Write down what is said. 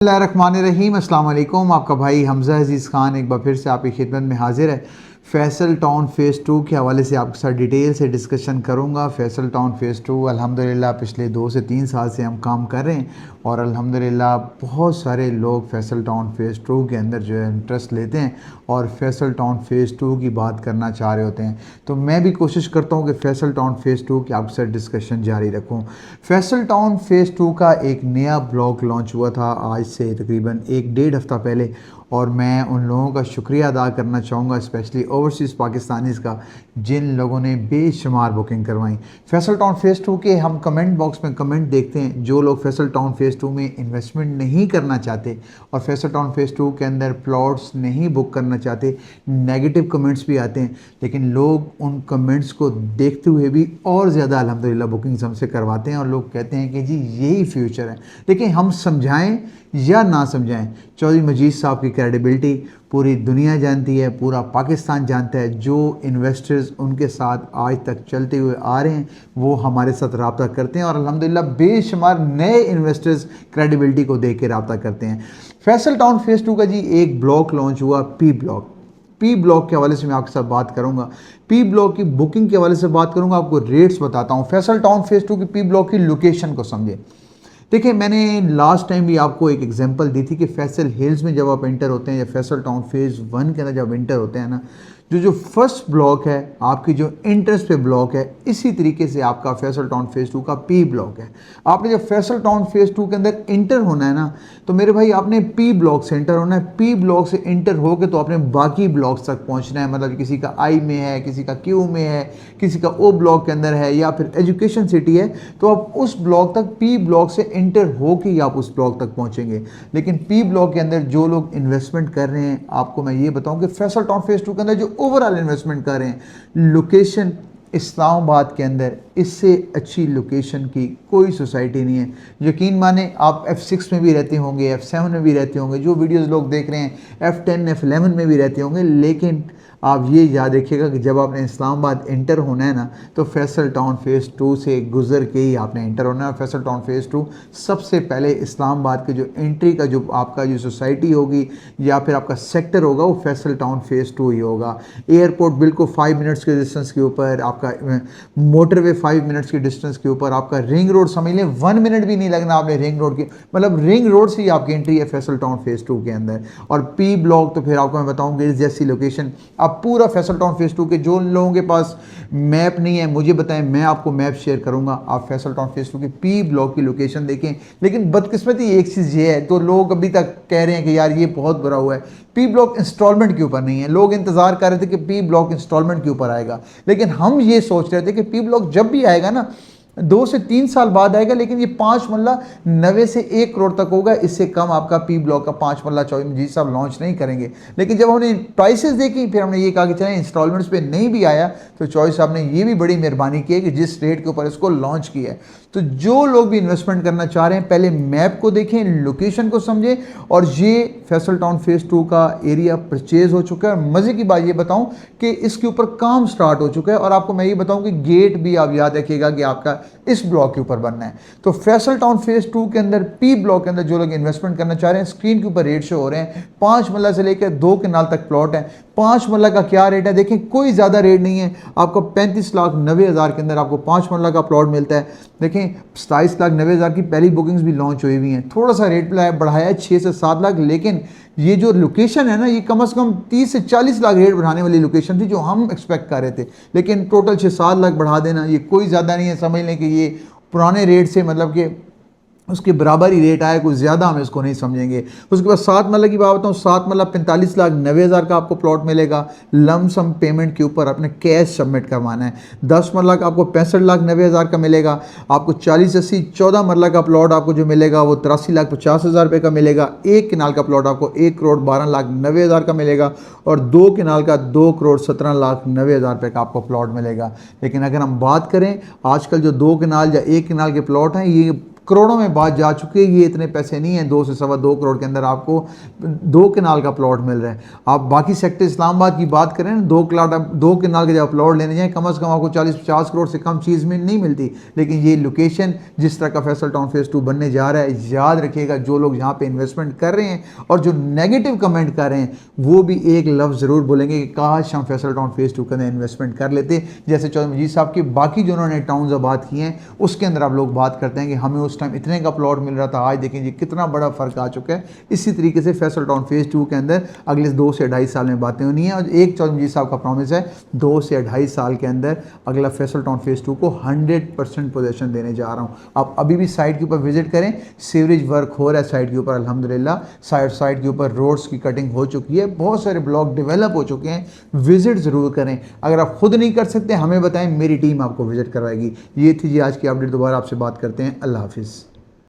बिस्मिल्लाहिर्रहमानिर्रहीम। अस्सलाम वालेकुम। आपका भाई हमज़ा अज़ीज़ ख़ान एक बार फिर से आपकी खिदमत में हाजिर है। फैसल टाउन फ़ेज़ 2 के हवाले से आपके साथ डिटेल से डिस्कशन करूंगा। फैसल टाउन फ़ेज़ 2 अल्हम्दुलिल्लाह पिछले 2 से 3 साल से हम काम कर रहे हैं और अल्हम्दुलिल्लाह बहुत सारे लोग फैसल टाउन फ़ेज़ 2 के अंदर जो है इंटरेस्ट लेते हैं और फैसल टाउन फ़ेज़ 2 की बात करना चाह रहे होते हैं। तो मैं भी कोशिश करता हूँ कि फैसल टाउन फ़ेज़ 2 की आपके साथ डिस्कशन जारी रखूँ। फैसल टाउन फ़ेज़ 2 का एक नया ब्लॉक लॉन्च हुआ था आज से तकरीबन 1-1.5 हफ़्ता पहले और मैं उन लोगों का शुक्रिया अदा करना चाहूँगा, स्पेशली ओवरसीज़ पाकिस्तानीज़ का, जिन लोगों ने बेशुमार बुकिंग करवाई। फैसल टाउन फ़ेज़ 2 के हम कमेंट बॉक्स में कमेंट देखते हैं, जो लोग फैसल टाउन फ़ेज़ 2 में इन्वेस्टमेंट नहीं करना चाहते और फैसल टाउन फ़ेज़ 2 के अंदर प्लॉट्स नहीं बुक करना चाहते, नेगेटिव कमेंट्स भी आते हैं, लेकिन लोग उन कमेंट्स को देखते हुए भी और ज़्यादा अल्हम्दुलिल्लाह बुकिंग्स हमसे करवाते हैं और लोग कहते हैं कि जी यही फ्यूचर है। लेकिन हम समझाएं या ना समझाएं, चौधरी मजीद साहब की क्रेडिबिलिटी पूरी दुनिया जानती है, पूरा पाकिस्तान जानता है। जो इन्वेस्टर्स उनके साथ आज तक चलते हुए आ रहे हैं वो हमारे साथ रब्ता करते हैं और अल्हम्दुलिल्लाह बेशुमार नए इन्वेस्टर्स क्रेडिबिलिटी को देख के रब्ता करते हैं। फैसल टाउन फ़ेज़ 2 का जी एक ब्लॉक लॉन्च हुआ, पी ब्लॉक के हवाले से मैं आपके साथ बात करूंगा। पी ब्लॉक की बुकिंग के हवाले से बात करूंगा, आपको रेट्स बताता हूं। फैसल टाउन फ़ेज़ 2 की पी ब्लॉक की लोकेशन को समझे। देखिए, मैंने लास्ट टाइम भी आपको एक एग्जांपल दी थी कि फैसल हिल्स में जब आप एंटर होते हैं या फैसल टाउन फ़ेज़ 1 के अंदर जब एंटर होते हैं ना, जो फर्स्ट ब्लॉक है आपकी, जो एंट्रेंस पे ब्लॉक है, इसी तरीके से आपका फैसल टाउन फ़ेज़ 2 का पी ब्लॉक है। आपने जब फैसल टाउन फ़ेज़ 2 के अंदर इंटर होना है ना, तो मेरे भाई आपने पी ब्लॉक से इंटर होना है। पी ब्लॉक से इंटर होकर तो आपने बाकी ब्लॉक्स तक पहुंचना है। मतलब किसी का आई में है, किसी का क्यू में है, किसी का ओ ब्लॉक के अंदर है या फिर एजुकेशन सिटी है, तो आप उस ब्लॉक तक पी ब्लॉक से इंटर होकर ही आप उस ब्लॉक तक पहुंचेंगे। लेकिन पी ब्लॉक के अंदर जो लोग इन्वेस्टमेंट कर रहे हैं, आपको मैं ये बताऊं कि फैसल टाउन फ़ेज़ 2 के अंदर जो ओवरऑल इन्वेस्टमेंट कर रहे हैं, लोकेशन इस्लामाबाद के अंदर इससे अच्छी लोकेशन की कोई सोसाइटी नहीं है। यकीन माने, आप F6 में भी रहते होंगे, F7 में भी रहते होंगे, जो वीडियोस लोग देख रहे हैं F10 F11 में भी रहते होंगे, लेकिन आप ये याद रखिएगा कि जब आपने इस्लामाबाद इंटर होना है ना, तो फैसल टाउन फ़ेज़ 2 से गुजर के ही आपने इंटर होना है। फैसल टाउन फ़ेज़ 2 सबसे पहले इस्लामाबाद के जो एंट्री का जो आपका जो सोसाइटी होगी या फिर आपका सेक्टर होगा, वो फैसल टाउन फ़ेज़ 2 ही होगा। एयरपोर्ट बिल्कुल 5 मिनट्स के डिस्टेंस के ऊपर, आपका मोटरवे 5 मिनट्स के डिस्टेंस के ऊपर, आपका रिंग रोड समझ लें 1 मिनट भी नहीं लगना आपने रिंग रोड की, मतलब रिंग रोड से ही आपकी एंट्री है फैसल टाउन फ़ेज़ 2 के अंदर। और पी ब्लॉक तो फिर आपको मैं बताऊंगी इस जैसी लोकेशन। आप पूरा फैसल टाउन फ़ेज़ 2 के, जो लोगों के पास मैप नहीं है मुझे बताएं, मैं आपको मैप शेयर करूंगा। आप फैसल टाउन फ़ेज़ 2 के पी ब्लॉक की लोकेशन देखें। लेकिन बदकिस्मती एक चीज़ ये है, तो लोग अभी तक कह रहे हैं कि यार ये बहुत बुरा हुआ है, पी ब्लॉक इंस्टॉलमेंट के ऊपर नहीं है। लोग इंतजार कर रहे थे कि पी ब्लॉक इंस्टॉलमेंट के ऊपर आएगा, लेकिन हम ये सोच रहे थे कि पी ब्लॉक जब भी आएगा ना 2 से 3 साल बाद आएगा, लेकिन ये 5 मरला 90 से 1 करोड़ तक होगा। इससे कम आपका पी ब्लॉक का 5 मरला चौधरी मजीद साहब लॉन्च नहीं करेंगे। लेकिन जब हमने प्राइसेस देखी, फिर हमने ये कहा कि चलें इंस्टॉलमेंट्स पे नहीं भी आया तो चौधरी साहब ने ये भी बड़ी मेहरबानी की है कि जिस रेट के ऊपर इसको लॉन्च किया है। तो जो लोग भी इन्वेस्टमेंट करना चाह रहे हैं, पहले मैप को देखें, लोकेशन को समझें। और ये फैसल टाउन फ़ेज़ 2 का एरिया परचेज हो चुका है और मज़े की बात ये बताऊं कि इसके ऊपर काम स्टार्ट हो चुका है। और आपको मैं ये बताऊं कि गेट भी आप याद रखिएगा कि आपका इस ब्लॉक के ऊपर बनना है। तो फैसल टाउन फ़ेज़ 2 के अंदर पी ब्लॉक के अंदर जो लोग इन्वेस्टमेंट करना चाह रहे हैं, स्क्रीन के ऊपर रेट शो हो रहे हैं। 5 मरला से लेकर 2 कनाल तक प्लॉट है। 5 मरला का क्या रेट है देखें, कोई ज़्यादा रेट नहीं है। आपको 35,90,000 के अंदर आपको 5 मरला का प्लॉट मिलता है। देखें 27,90,000 की पहली बुकिंग्स भी लॉन्च हुई हुई हैं। थोड़ा सा रेट बढ़ाया है 6 से 7 लाख, लेकिन ये जो लोकेशन है ना, ये कम से कम 30 से 40 लाख रेट बढ़ाने वाली लोकेशन थी जो हम एक्सपेक्ट कर रहे थे। लेकिन टोटल 6-7 लाख बढ़ा देना ये कोई ज़्यादा नहीं है। समझ लें कि ये पुराने रेट से मतलब कि उसके बराबर ही रेट आया, कुछ ज़्यादा हम इसको नहीं समझेंगे। उसके बाद 7 मरला की बात बताऊँ, 7 मरला 45,90,000 का आपको प्लॉट मिलेगा। लमसम पेमेंट के ऊपर अपने कैश सबमिट करवाना है। 10 मरला का आपको 65,90,000 का मिलेगा। आपको 40-80 14 मरला का प्लॉट आपको जो मिलेगा वो 83,50,000 रुपये का मिलेगा। 1 कनाल का प्लॉट आपको 1,12,90,000 का मिलेगा और 2 कनाल का 2,17,90,000 रुपये का आपको प्लॉट मिलेगा। लेकिन अगर हम बात करें आजकल जो 2 कनाल या 1 कनाल के प्लॉट हैं, ये करोड़ों में बात जा चुकी है। ये इतने पैसे नहीं है, 2 से सवा 2 करोड़ के अंदर आपको 2 कनाल का प्लॉट मिल रहा है। आप बाकी सेक्टर इस्लामाबाद की बात करें ना, 2 कनाल के जब प्लॉट लेने जाएं कम से कम आपको 40-50 करोड़ से कम चीज़ में नहीं मिलती। लेकिन ये लोकेशन जिस तरह का फैसल टाउन फेज़ 2 बनने जा रहा है, याद रखिएगा जो लोग यहाँ पे इन्वेस्टमेंट कर रहे हैं और जो नेगेटिव कमेंट कर रहे हैं वो भी एक लफ्ज़ ज़रूर बोलेंगे कि काश हम फैसल टाउन फेज़ 2 के अंदर इन्वेस्टमेंट कर लेते। जैसे चौधरी मजीद साहब की बाकी जो उन्होंने टाउन्स आबाद किए हैं उसके अंदर आप लोग बात करते हैं कि हमें उस टाइम इतने का प्लॉट मिल रहा था, आज देखें जी कितना बड़ा फ़र्क आ चुका है। इसी तरीके से फैसल टाउन फेज़ 2 के अंदर अगले 2 से 2.5 साल में बातें होनी है। और एक चौधरी मजीद साहब का प्रॉमिस है 2 से 2.5 साल के अंदर अगला फैसल टाउन फेज़ 2 को 100% पोजीशन देने जा रहा हूँ। आप अभी भी साइट के ऊपर विजिट करें, सीवरेज वर्क हो रहा है साइट के ऊपर अल्हम्दुलिल्लाह। साइट के ऊपर रोड्स की कटिंग हो चुकी है, बहुत सारे ब्लॉक डेवलप हो चुके हैं। विजिट ज़रूर करें। अगर आप खुद नहीं कर सकते हमें बताएं, मेरी टीम आपको विजिट करवाएगी। ये थी जी आज की अपडेट। दोबारा आपसे बात करते हैं। अल्लाह हाफिज़।